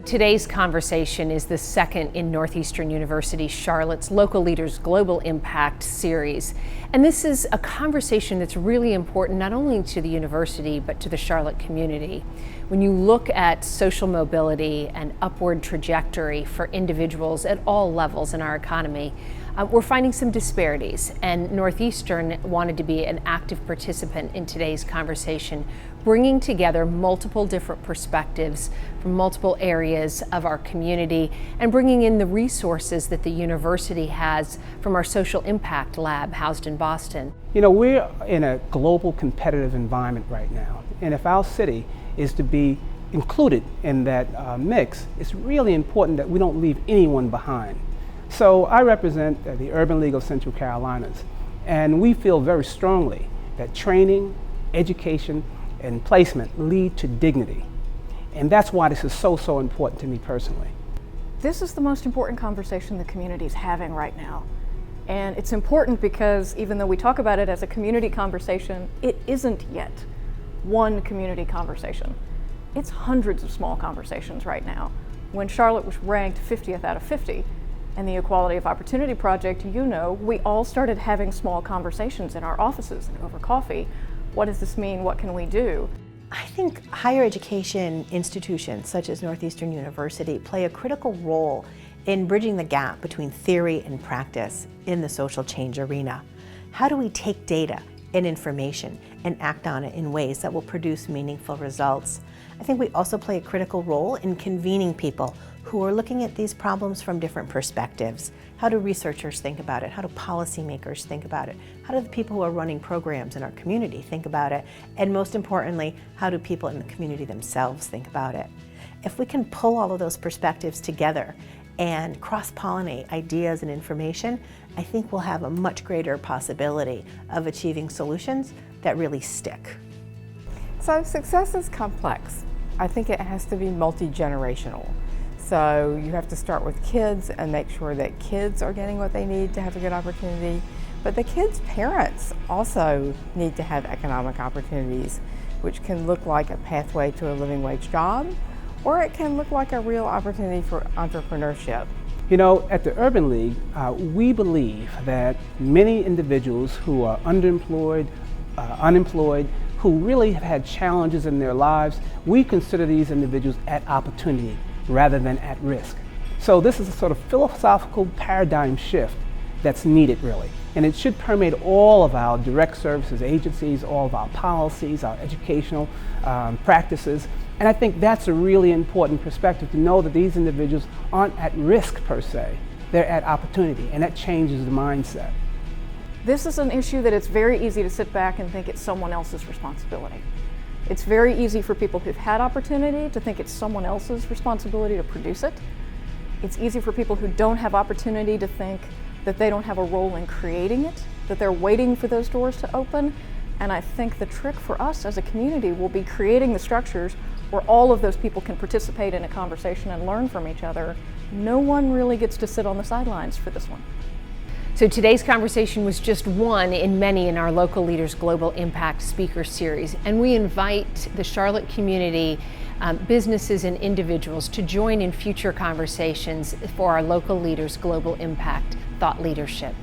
Today's conversation is the second in Northeastern University Charlotte's Local Leaders Global Impact series. And this is a conversation that's really important not only to the university but to the Charlotte community. When you look at social mobility and upward trajectory for individuals at all levels in our economy, we're finding some disparities, and Northeastern wanted to be an active participant in today's conversation, bringing together multiple different perspectives from multiple areas of our community and bringing in the resources that the university has from our social impact lab housed in Boston. You know, we're in a global competitive environment right now, and if our city is to be included in that mix, it's really important that we don't leave anyone behind. So I represent the Urban League of Central Carolinas, and we feel very strongly that training, education, and placement lead to dignity. And that's why this is so important to me personally. This is the most important conversation the community is having right now. And it's important because even though we talk about it as a community conversation, it isn't yet one community conversation. It's hundreds of small conversations right now. When Charlotte was ranked 50th out of 50, and the Equality of Opportunity Project, you know, we all started having small conversations in our offices and over coffee. What does this mean? What can we do? I think higher education institutions such as Northeastern University play a critical role in bridging the gap between theory and practice in the social change arena. How do we take data and information and act on it in ways that will produce meaningful results? I think we also play a critical role in convening people who are looking at these problems from different perspectives. How do researchers think about it? How do policymakers think about it? How do the people who are running programs in our community think about it? And most importantly, how do people in the community themselves think about it? If we can pull all of those perspectives together and cross-pollinate ideas and information, I think we'll have a much greater possibility of achieving solutions that really stick. So success is complex. I think it has to be multi-generational. So you have to start with kids and make sure that kids are getting what they need to have a good opportunity. But the kids' parents also need to have economic opportunities, which can look like a pathway to a living wage job, or it can look like a real opportunity for entrepreneurship. You know, at the Urban League, we believe that many individuals who are underemployed, unemployed, who really have had challenges in their lives, we consider these individuals at opportunity rather than at risk. So this is a sort of philosophical paradigm shift that's needed really. And it should permeate all of our direct services agencies, all of our policies, our educational practices. And I think that's a really important perspective, to know that these individuals aren't at risk per se, they're at opportunity, and that changes the mindset. This is an issue that it's very easy to sit back and think it's someone else's responsibility. It's very easy for people who've had opportunity to think it's someone else's responsibility to produce it. It's easy for people who don't have opportunity to think that they don't have a role in creating it, that they're waiting for those doors to open. And I think the trick for us as a community will be creating the structures where all of those people can participate in a conversation and learn from each other. No one really gets to sit on the sidelines for this one. So today's conversation was just one in many in our Local Leaders Global Impact Speaker Series, and we invite the Charlotte community, businesses and individuals to join in future conversations for our Local Leaders Global Impact thought leadership.